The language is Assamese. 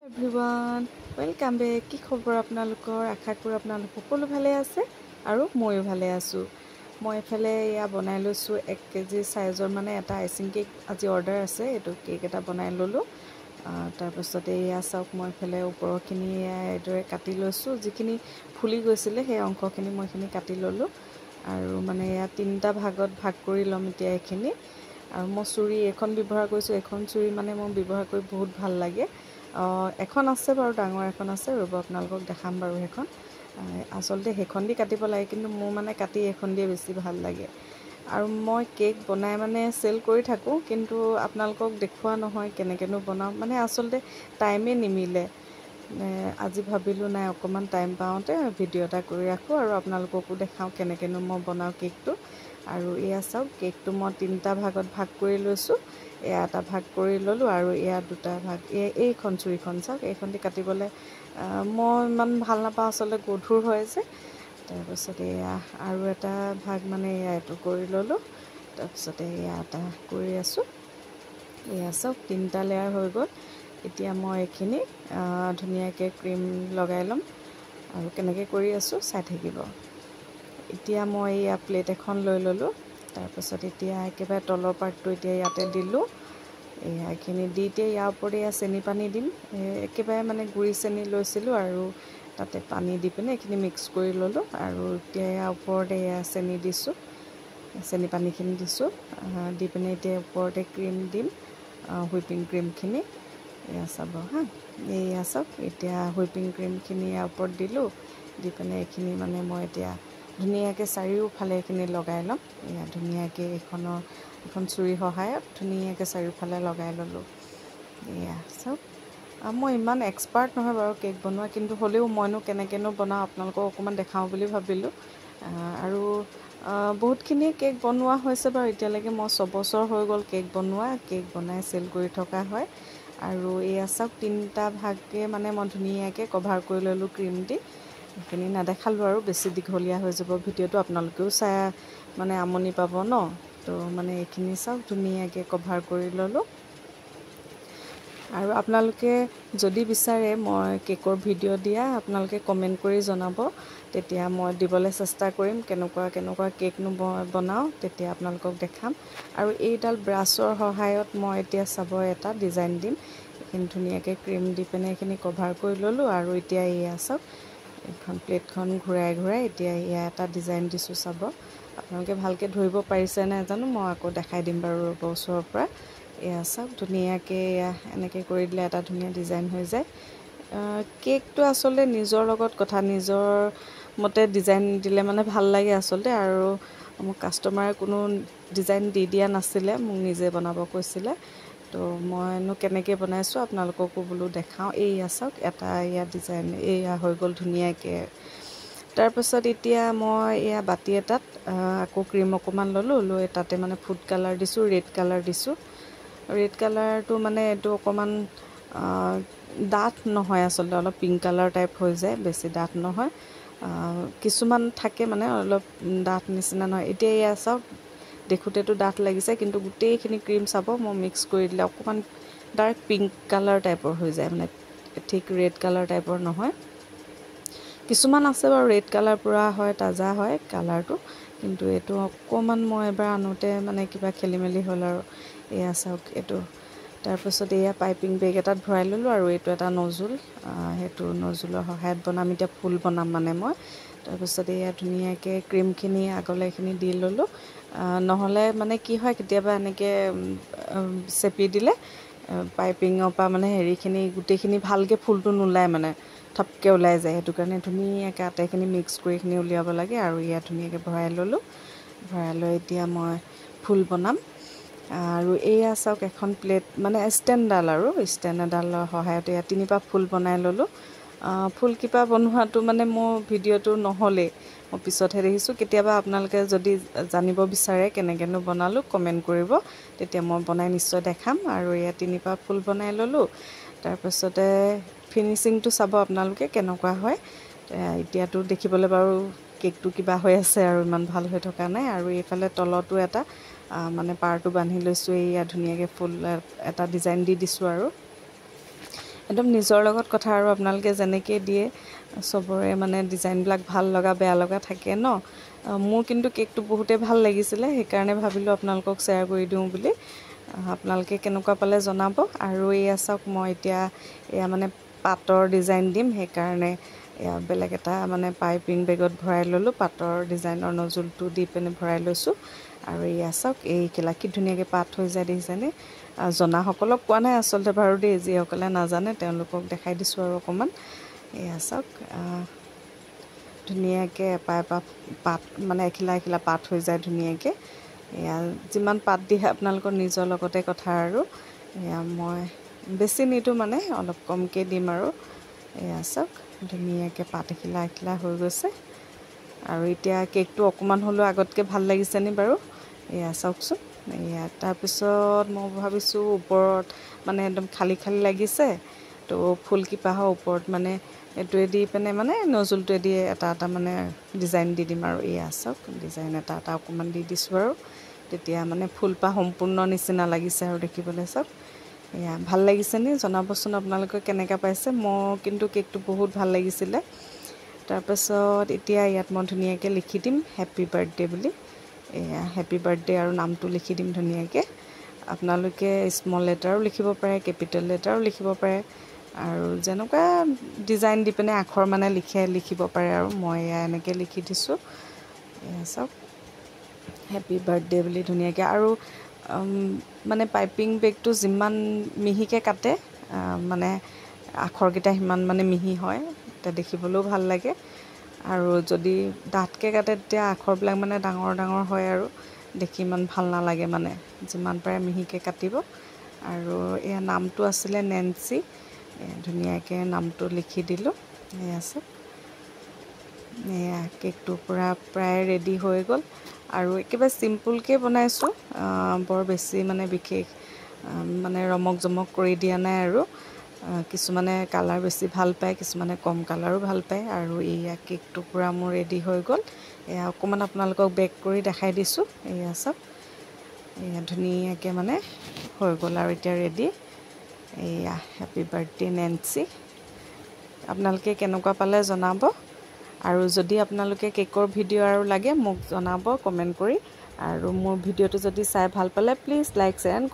Everyone welcome back. কি খবৰ আপোনালোকৰ? আশা কৰোঁ আপোনালোক সকলো ভালে আছে আৰু ময়ো ভালে আছোঁ। মই এফালে এয়া বনাই লৈছোঁ 1 কেজি চাইজৰ মানে এটা আইচিং কেক আজি অৰ্ডাৰ আছে। এইটো কেক এটা বনাই ল'লোঁ। তাৰপিছতে এয়া চাওক, মই এফালে ওপৰৰখিনি এইদৰে কাটি লৈছোঁ। যিখিনি ফুলি গৈছিলে সেই অংশখিনি মই এইখিনি কাটি ল'লোঁ আৰু মানে এয়া 3টা ভাগত ভাগ কৰি ল'ম এতিয়া এইখিনি। আৰু মই চুৰি এখন ব্যৱহাৰ কৰিছোঁ। এখন চুৰি মানে মোৰ ব্যৱহাৰ কৰি বহুত ভাল লাগে। এখন আছে বাৰু, ডাঙৰ এখন আছে, ৰ'ব আপোনালোকক দেখাম বাৰু। সেইখন আচলতে সেইখন দি কাটিব লাগে, কিন্তু মোৰ মানে কাটি এইখন দিয়ে বেছি ভাল লাগে। আৰু মই কেক বনাই মানে চেল কৰি থাকোঁ, কিন্তু আপোনালোকক দেখুওৱা নহয় কেনেকৈনো বনাওঁ, মানে আচলতে টাইমেই নিমিলে। আজি ভাবিলোঁ নাই, অকণমান টাইম পাওঁতে ভিডিঅ' এটা কৰি ৰাখোঁ আৰু আপোনালোককো দেখাওঁ কেনেকৈনো মই বনাওঁ কেকটো। আৰু এয়া চাওক, কেকটো মই 3টা ভাগত ভাগ কৰি লৈছোঁ। এয়া এটা ভাগ কৰি ল'লোঁ আৰু এয়া 2টা ভাগ। এইখন চুৰিখন চাওক, এইখন দি কাটিবলৈ মই ইমান ভাল নাপাওঁ, আচলতে গধুৰ হয় যে। তাৰপিছতে এয়া আৰু এটা ভাগ মানে এয়া এইটো কৰি ল'লোঁ। তাৰপিছতে এয়া এটা কৰি আছোঁ। এয়া চাওক, 3টা লেয়াৰ হৈ গ'ল। এতিয়া মই এইখিনি ধুনীয়াকৈ ক্ৰীম লগাই ল'ম আৰু কেনেকৈ কৰি আছোঁ চাই থাকিব। এতিয়া মই এয়া প্লেট এখন লৈ ল'লোঁ। তাৰপিছত এতিয়া একেবাৰে তলৰ পাৰ্টটো এতিয়া ইয়াতে দিলোঁ। এইখিনি দি এতিয়া ইয়াৰ ওপৰতে এয়া চেনি পানী দিম। একেবাৰে মানে গুড়ি চেনি লৈছিলোঁ আৰু তাতে পানী দি পিনে এইখিনি মিক্স কৰি ল'লোঁ। আৰু এতিয়া ইয়াৰ ওপৰতে এয়া চেনি দিছোঁ, চেনি পানীখিনি দিছোঁ। দি পিনে এতিয়া ওপৰতে ক্ৰীম দিম, হুইপিং ক্ৰীমখিনি। এয়া চাব হা, এয়া চাওক, এতিয়া হুইপিং ক্ৰীমখিনি ইয়াৰ ওপৰত দিলোঁ। দি পিনে এইখিনি মানে মই এতিয়া ধুনীয়াকৈ চাৰিওফালে এইখিনি লগাই ল'ম। এয়া ধুনীয়াকৈ এখন চুৰিৰ সহায়ত ধুনীয়াকৈ চাৰিওফালে লগাই ল'লোঁ। এয়া চাওক, মই ইমান এক্সপাৰ্ট নহয় বাৰু কেক বনোৱা, কিন্তু হ'লেও মইনো কেনেকৈনো বনাওঁ আপোনালোকক অকণমান দেখাওঁ বুলি ভাবিলোঁ। আৰু বহুতখিনি কেক বনোৱা হৈছে বাৰু এতিয়ালৈকে। মই 6 বছৰ হৈ গ'ল কেক বনোৱা, কেক বনাই চেল কৰি থকা হয়। আৰু এয়া চাওক, 3টা ভাগে মানে মই ধুনীয়াকৈ কভাৰ কৰি ল'লোঁ ক্ৰীম দি। সেইখিনি নেদেখালোঁ আৰু, বেছি দীঘলীয়া হৈ যাব ভিডিঅ'টো, আপোনালোকেও চাই মানে আমনি পাব ন। তো মানে এইখিনি চাওক, ধুনীয়াকৈ কভাৰ কৰি ল'লোঁ। আৰু আপোনালোকে যদি বিচাৰে মই কেকৰ ভিডিঅ' দিয়া, আপোনালোকে কমেণ্ট কৰি জনাব, তেতিয়া মই দিবলৈ চেষ্টা কৰিম। কেনেকুৱা কেকনো বনাওঁ তেতিয়া আপোনালোকক দেখাম। আৰু এইডাল ব্ৰাছৰ সহায়ত মই এতিয়া চাব এটা ডিজাইন দিম। এইখিনি ধুনীয়াকৈ ক্ৰীম দি পিনে এইখিনি কভাৰ কৰি ল'লোঁ। আৰু এতিয়া এয়া চাওক, এইখন প্লেটখন ঘূৰাই ঘূৰাই এতিয়া এয়া এটা ডিজাইন দিছোঁ। চাব আপোনালোকে ভালকৈ ধৰিব পাৰিছে নাই জানো, মই আকৌ দেখাই দিম বাৰু ৰ'ব ওচৰৰ পৰা। এয়া চাওক, ধুনীয়াকৈ এয়া এনেকৈ কৰি দিলে এটা ধুনীয়া ডিজাইন হৈ যায়। কেকটো আচলতে নিজৰ লগত কথা, নিজৰ মতে ডিজাইন দিলে মানে ভাল লাগে আচলতে। আৰু মোক কাষ্টমাৰে কোনো ডিজাইন দি দিয়া নাছিলে, মোক নিজে বনাব কৈছিলে। তো মইনো কেনেকৈ বনাইছোঁ আপোনালোককো বোলো দেখাওঁ। এইয়া চাওক, এটা এয়া ডিজাইন এয়া হৈ গ'ল ধুনীয়াকৈ। তাৰপিছত এতিয়া মই এয়া বাতি এটাত আকৌ ক্ৰীম অকণমান ল'লোঁ, লৈ তাতে মানে ফুড কালাৰ দিছোঁ, ৰেড কালাৰ দিছোঁ। ৰেড কালাৰটো মানে এইটো অকণমান ডাঠ নহয় আচলতে, অলপ পিংক কালাৰ টাইপ হৈ যায়, বেছি ডাঠ নহয়। কিছুমান থাকে মানে অলপ ডাঠ নিচিনা নহয়। এতিয়া এয়া চাওক, দেখোঁতেতো ডাঠ লাগিছে, কিন্তু গোটেইখিনি ক্ৰীম চাব মই মিক্স কৰি দিলে অকণমান ডাৰ্ক পিংক কালাৰ টাইপৰ হৈ যায়, মানে ঠিক ৰেড কালাৰ টাইপৰ নহয়। কিছুমান আছে বাৰু ৰেড কালাৰ পূৰা হয়, তাজা হয় কালাৰটো, কিন্তু এইটো অকণমান মই এবাৰ আনোতে মানে কিবা খেলি মেলি হ'ল আৰু। এয়া চাওক এইটো। তাৰপিছত এয়া পাইপিং বেগ এটাত ভৰাই ল'লোঁ। আৰু এইটো এটা নজুল, সেইটো নজুলৰ সহায়ত বনাম এতিয়া, ফুল বনাম মানে মই। তাৰপিছত এয়া ধুনীয়াকৈ ক্ৰীমখিনি আগলৈ এইখিনি দি ল'লোঁ। নহ'লে মানে কি হয়, কেতিয়াবা এনেকৈ চেপি দিলে পাইপিঙৰ পৰা মানে হেৰিখিনি গোটেইখিনি ভালকৈ ফুলটো নোলায়, মানে থপকৈ ওলাই যায়। সেইটো কাৰণে ধুনীয়াকৈ আটাইখিনি মিক্স কৰি এইখিনি উলিয়াব লাগে। আৰু ইয়াত ধুনীয়াকৈ ভৰাই ল'লোঁ। ভৰাই লৈ এতিয়া মই ফুল বনাম। আৰু এয়া চাওক, এখন প্লেট মানে ষ্টেণ্ডডাল, আৰু ষ্টেণ্ড এডালৰ সহায়তে এয়া 3পাহ ফুল বনাই ল'লোঁ। ফুলকেইপাহ বনোৱাটো মানে মোৰ ভিডিঅ'টো নহ'লেই, মই পিছতহে দেখিছোঁ। কেতিয়াবা আপোনালোকে যদি জানিব বিচাৰে কেনেকৈনো বনালোঁ, কমেণ্ট কৰিব, তেতিয়া মই বনাই নিশ্চয় দেখাম। আৰু এয়া 3পাহ ফুল বনাই ল'লোঁ। তাৰপিছতে ফিনিচিংটো চাব আপোনালোকে কেনেকুৱা হয়। এতিয়াতো দেখিবলৈ বাৰু কেকটো কিবা হৈ আছে আৰু ইমান ভাল হৈ থকা নাই। আৰু এইফালে তলতো এটা মানে পাৰটো বান্ধি লৈছোঁ। এয়া ধুনীয়াকৈ ফুল এটা ডিজাইন দি দিছোঁ। আৰু একদম নিজৰ লগত কথা আৰু আপোনালোকে যেনেকৈ দিয়ে চবৰে মানে ডিজাইনবিলাক ভাল লগা বেয়া লগা থাকে ন মোৰ কিন্তু কেকটো বহুতেই ভাল লাগিছিলে সেইকাৰণে ভাবিলোঁ আপোনালোকক শ্বেয়াৰ কৰি দিওঁ বুলি আপোনালোকে কেনেকুৱা পালে জনাব আৰু এয়া চাওক মই এতিয়া এয়া মানে পাটৰ ডিজাইন দিম সেইকাৰণে এয়া বেলেগ এটা মানে পাইপিং বেগত ভৰাই ল'লোঁ পাটৰ ডিজাইনৰ নজুলটো দি পিনে ভৰাই লৈছোঁ আৰু এয়া চাওক এই কি ধুনীয়াকৈ পাত হৈ যায় দেখিছেনে জনাসকলক কোৱা নাই আচলতে বাৰু দেই যিসকলে নাজানে তেওঁলোকক দেখাই দিছোঁ আৰু অকণমান এয়া চাওক ধুনীয়াকৈ এপাহ পাত মানে এখিলা এখিলা পাত হৈ যায় ধুনীয়াকৈ এয়া যিমান পাত দিয়ে আপোনালোকৰ নিজৰ লগতে কথা আৰু এয়া মই বেছি নিদিওঁ মানে অলপ কমকৈ দিম আৰু এয়া চাওক ধুনীয়াকৈ পাত এখিলা এখিলা হৈ গৈছে আৰু এতিয়া কেকটো অকণমান হ'লেও আগতকৈ ভাল লাগিছে নি বাৰু এয়া চাওকচোন এয়া তাৰপিছত মই ভাবিছোঁ ওপৰত মানে একদম খালী খালী লাগিছে তো ফুলকিপাহৰ ওপৰত মানে এইটোৱে দি পিনে মানে নজুলটোৱেদি এটা মানে ডিজাইন দি দিম আৰু এয়া চাওক ডিজাইন এটা অকণমান দি দিছোঁ আৰু তেতিয়া মানে ফুলপাহ সম্পূৰ্ণ নিচিনা লাগিছে আৰু দেখিবলৈ চাওক এয়া ভাল লাগিছেনে জনাবচোন আপোনালোকে কেনেকৈ পাইছে মোৰ কিন্তু কেকটো বহুত ভাল লাগিছিলে তাৰপাছত এতিয়া ইয়াত মই ধুনীয়াকৈ লিখি দিম হেপী বাৰ্থডে বুলি এয়া হেপী বাৰ্থডে আৰু নামটো লিখি দিম ধুনীয়াকৈ আপোনালোকে স্মল লেটাৰো লিখিব পাৰে কেপিটেল লেটাৰো লিখিব পাৰে আৰু যেনেকুৱা ডিজাইন দি পিনে আখৰ মানে লিখিব পাৰে আৰু মই এয়া এনেকৈ লিখি দিছোঁ এয়া চাওক হেপী বাৰ্থডে বুলি ধুনীয়াকৈ আৰু মানে পাইপিং বেগটো যিমান মিহিকৈ কাটে মানে আখৰকেইটা সিমান মানে মিহি হয় তেতিয়া দেখিবলৈও ভাল লাগে আৰু যদি ডাঠকৈ কাটে তেতিয়া আখৰবিলাক মানে ডাঙৰ ডাঙৰ হয় আৰু দেখি ইমান ভাল নালাগে মানে যিমান পাৰে মিহিকৈ কাটিব আৰু এয়া নামটো আছিলে নেন্সি ধুনীয়াকৈ নামটো লিখি দিলোঁ এয়া চাওক এয়া কেকটো প্ৰায় ৰেডি হৈ গ'ল আৰু একেবাৰে চিম্পুলকৈ বনাইছোঁ বৰ বেছি মানে বিশেষ মানে ৰমক জমক কৰি দিয়া নাই আৰু কিছুমানে কালাৰ বেছি ভাল পায় কিছুমানে কম কালাৰো ভাল পায় আৰু এয়া কেকটো পূৰা মোৰ ৰেডি হৈ গ'ল এয়া অকণমান আপোনালোকক বেক কৰি দেখাই দিছোঁ এয়া চাওক এয়া ধুনীয়াকৈ মানে হৈ গ'ল আৰু এতিয়া ৰেডি এয়া হেপী বাৰ্থডে নেন্সি আপোনালোকে কেনেকুৱা পালে জনাব আৰু যদি আপোনালোকে কেকৰ ভিডিঅ' আৰু লাগে মোক জনাব কমেণ্ট কৰি আৰু মোৰ ভিডিঅ'টো যদি চাই ভাল পালে প্লিজ লাইক শ্বেয়াৰ এণ্ড